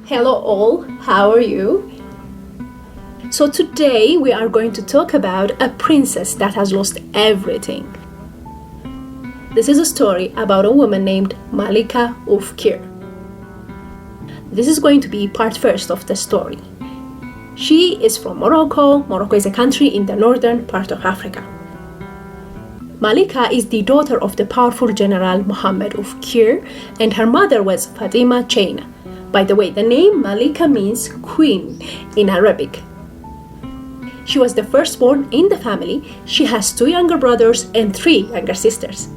Hello all, how are you? So today we are going to talk about a princess that has lost everything. This is a story about a woman named Malika Oukfir. This is going to be part first of the story. She is from Morocco. Morocco is a country in the northern part of Africa. Malika is the daughter of the powerful general Mohammed Oukfir, and her mother was Fatima Chaina. By the way, the name Malika means queen in Arabic. She was the firstborn in the family. She has 2 younger brothers and 3 younger sisters.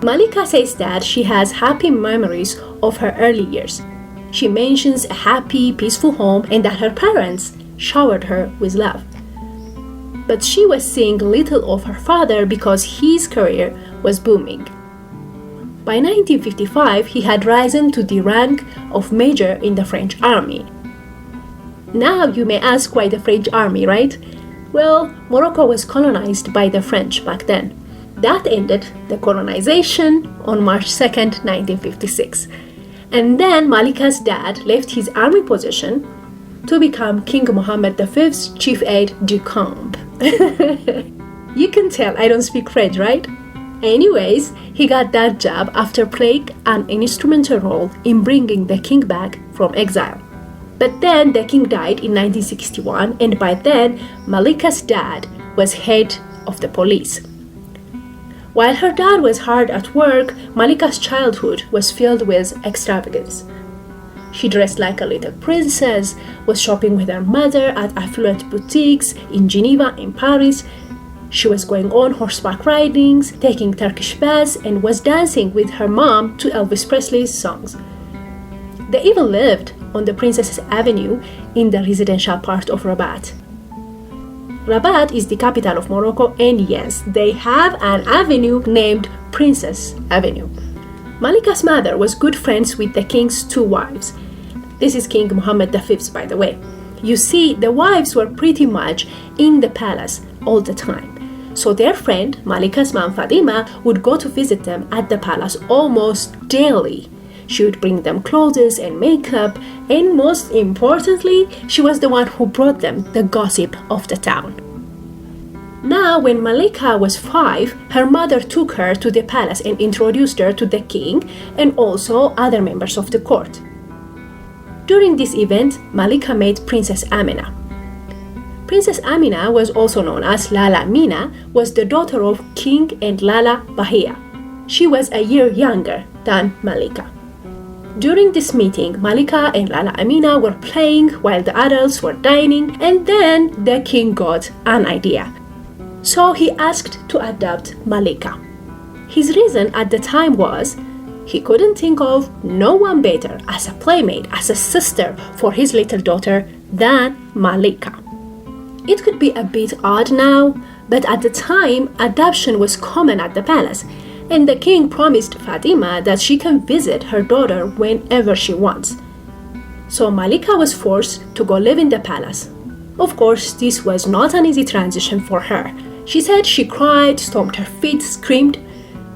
Malika says that she has happy memories of her early years. She mentions a happy, peaceful home and that her parents showered her with love. But she was seeing little of her father because his career was booming. By 1955, he had risen to the rank of major in the French army. Now you may ask why the French army, right? Well, Morocco was colonized by the French back then. That ended the colonization on March 2nd, 1956. And then Malika's dad left his army position to become King Mohammed V's chief aide de camp. You can tell I don't speak French, right? Anyways, he got that job after playing an instrumental role in bringing the king back from exile. But then the king died in 1961, and by then Malika's dad was head of the police. While her dad was hard at work, Malika's childhood was filled with extravagance. She dressed like a little princess, was shopping with her mother at affluent boutiques in Geneva and Paris. She was going on horseback ridings, taking Turkish baths, and was dancing with her mom to Elvis Presley's songs. They even lived on the Princess Avenue in the residential part of Rabat. Rabat is the capital of Morocco, and yes, they have an avenue named Princess Avenue. Malika's mother was good friends with the king's 2 wives. This is King Mohammed V, by the way. You see, the wives were pretty much in the palace all the time. So their friend, Malika's mom Fatima, would go to visit them at the palace almost daily. She would bring them clothes and makeup, and most importantly, she was the one who brought them the gossip of the town. Now, when Malika was 5, her mother took her to the palace and introduced her to the king and also other members of the court. During this event, Malika met Princess Amina. Princess Amina, was also known as Lala Mina, was the daughter of King and Lala Bahia. She was a year younger than Malika. During this meeting, Malika and Lala Amina were playing while the adults were dining, and then the king got an idea. So he asked to adopt Malika. His reason at the time was he couldn't think of no one better as a playmate, as a sister for his little daughter than Malika. It could be a bit odd now, but at the time, adoption was common at the palace, and the king promised Fatima that she can visit her daughter whenever she wants. So Malika was forced to go live in the palace. Of course, this was not an easy transition for her. She said she cried, stomped her feet, screamed.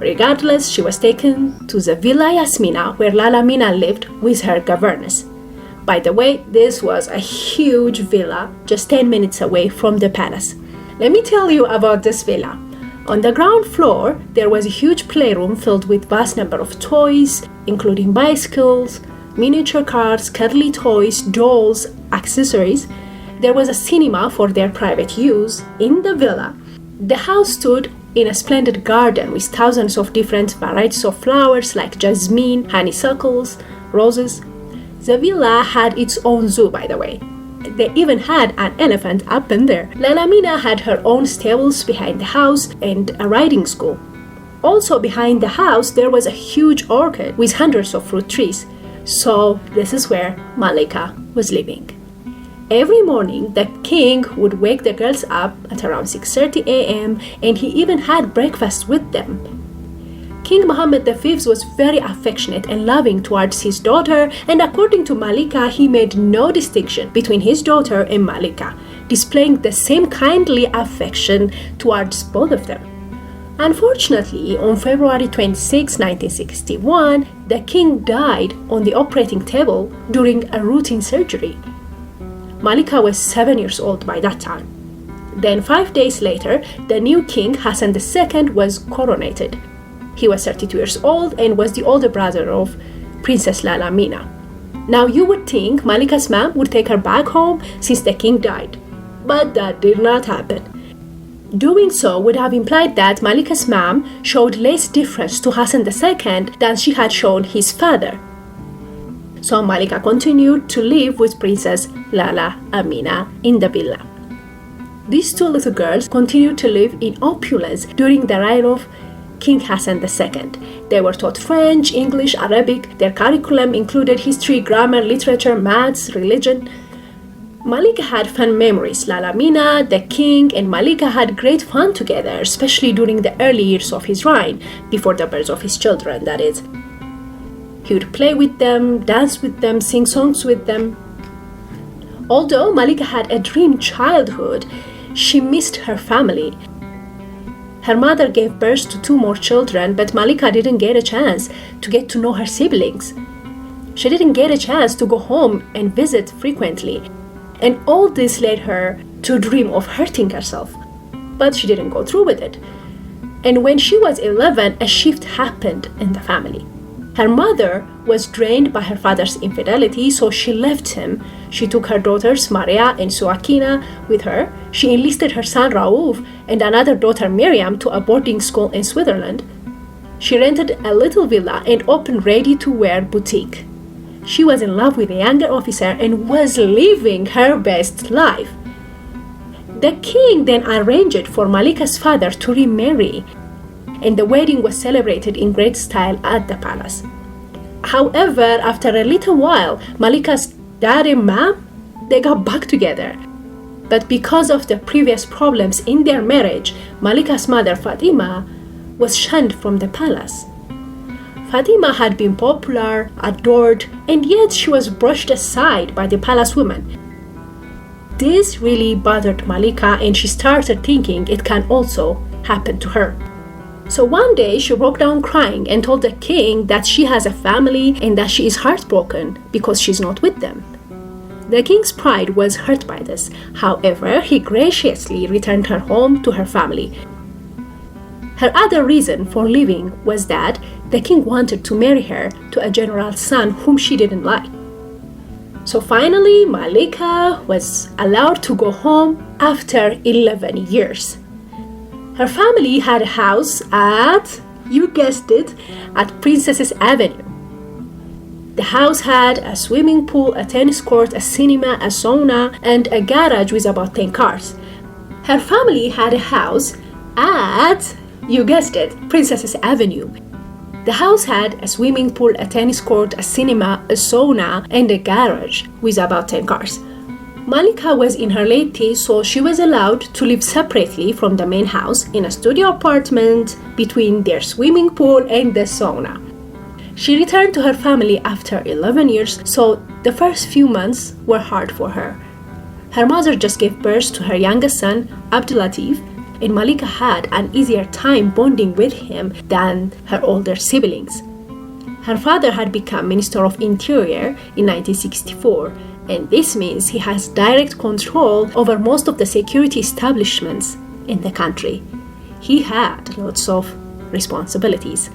Regardless, she was taken to the Villa Yasmina, where Lala Mina lived with her governess. By the way, this was a huge villa just 10 minutes away from the palace. Let me tell you about this villa. On the ground floor, there was a huge playroom filled with vast number of toys, including bicycles, miniature cars, cuddly toys, dolls, accessories. There was a cinema for their private use in the villa. The house stood in a splendid garden with thousands of different varieties of flowers like jasmine, honeysuckles, roses. The villa had its own zoo, by the way. They even had an elephant up in there. Lala Mina had her own stables behind the house and a riding school. Also behind the house, there was a huge orchard with hundreds of fruit trees. So this is where Malika was living. Every morning, the king would wake the girls up at around 6:30 a.m. and he even had breakfast with them. King Mohammed V was very affectionate and loving towards his daughter, and according to Malika, he made no distinction between his daughter and Malika, displaying the same kindly affection towards both of them. Unfortunately, on February 26, 1961, the king died on the operating table during a routine surgery. Malika was 7 years old by that time. Then 5 days later, the new king, Hassan II, was coronated. He was 32 years old and was the older brother of Princess Lala Mina. Now you would think Malika's mom would take her back home since the king died, but that did not happen. Doing so would have implied that Malika's mom showed less difference to Hassan II than she had shown his father. So Malika continued to live with Princess Lala Amina in the villa. These two little girls continued to live in opulence during the reign of King Hassan II. They were taught French, English, Arabic. Their curriculum included history, grammar, literature, maths, religion. Malika had fun memories. Lala Mina, the king, and Malika had great fun together, especially during the early years of his reign, before the birth of his children, that is. He would play with them, dance with them, sing songs with them. Although Malika had a dream childhood, she missed her family. Her mother gave birth to 2 more children, but Malika didn't get a chance to get to know her siblings. She didn't get a chance to go home and visit frequently. And all this led her to dream of hurting herself. But she didn't go through with it. And when she was 11, a shift happened in the family. Her mother was drained by her father's infidelity, so she left him. She took her daughters Maria and Suakina with her. She enlisted her son Raouf and another daughter Miriam to a boarding school in Switzerland. She rented a little villa and opened ready-to-wear boutique. She was in love with a younger officer and was living her best life. The king then arranged for Malika's father to remarry, and the wedding was celebrated in great style at the palace. However, after a little while, Malika's dad and mom, they got back together. But because of the previous problems in their marriage, Malika's mother Fatima was shunned from the palace. Fatima had been popular, adored, and yet she was brushed aside by the palace women. This really bothered Malika, and she started thinking it can also happen to her. So one day she broke down crying and told the king that she has a family and that she is heartbroken because she's not with them. The king's pride was hurt by this. However, he graciously returned her home to her family. Her other reason for leaving was that the king wanted to marry her to a general's son whom she didn't like. So finally, Malika was allowed to go home after 11 years. Her family had a house at, you guessed it, at Princess's Avenue. The house had a swimming pool, a tennis court, a cinema, a sauna, and a garage with about 10 cars. Her family had a house at, you guessed it, Princess's Avenue. The house had a swimming pool, a tennis court, a cinema, a sauna, and a garage with about 10 cars. Malika was in her late teens, so she was allowed to live separately from the main house in a studio apartment between their swimming pool and the sauna. She returned to her family after 11 years, so the first few months were hard for her. Her mother just gave birth to her youngest son, Abdulatif, and Malika had an easier time bonding with him than her older siblings. Her father had become Minister of Interior in 1964, and this means he has direct control over most of the security establishments in the country. He had lots of responsibilities.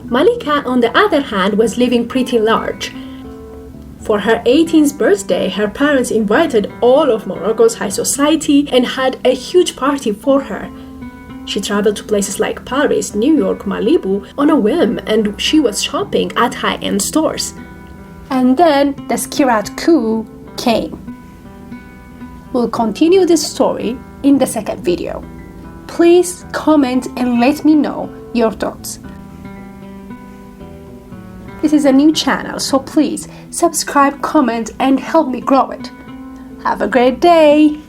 Malika, on the other hand, was living pretty large. For her 18th birthday, her parents invited all of Morocco's high society and had a huge party for her. She traveled to places like Paris, New York, Malibu on a whim, and she was shopping at high-end stores. And then the Skirat coup came. We'll continue this story in the second video. Please comment and let me know your thoughts. This is a new channel, so please subscribe, comment, and help me grow it. Have a great day!